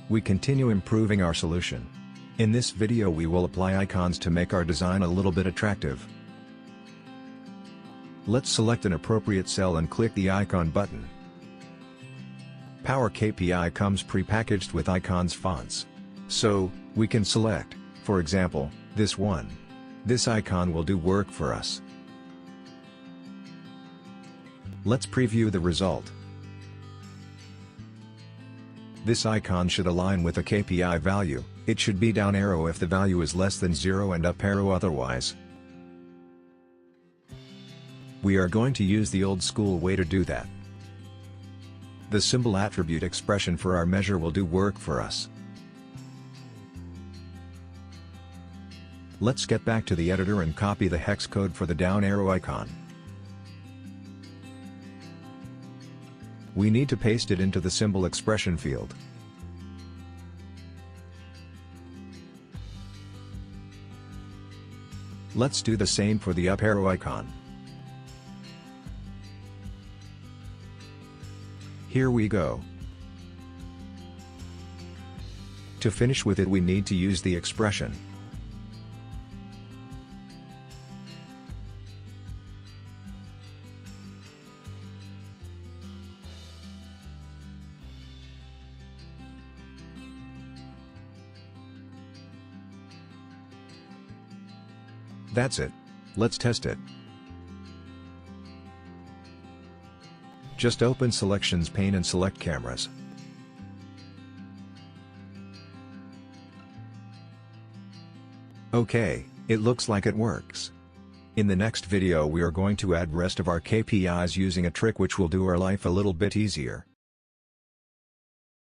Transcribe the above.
We continue improving our solution. In this video we will apply icons to make our design a little bit attractive. Let's select an appropriate cell and click the icon button. PowerKPI comes pre-packaged with icons fonts. So, we can select, for example, this one. This icon will do work for us. Let's preview the result. This icon should align with a KPI value. It should be down arrow if the value is less than 0 and up arrow otherwise. We are going to use the old school way to do that. The symbol attribute expression for our measure will do work for us. Let's get back to the editor and copy the hex code for the down arrow icon. We need to paste it into the symbol expression field. Let's do the same for the up arrow icon. Here we go. To finish with it we need to use the expression. That's it. Let's test it. Just open Selections pane and select Cameras. Okay, it looks like it works. In the next video we are going to add rest of our KPIs using a trick which will do our life a little bit easier.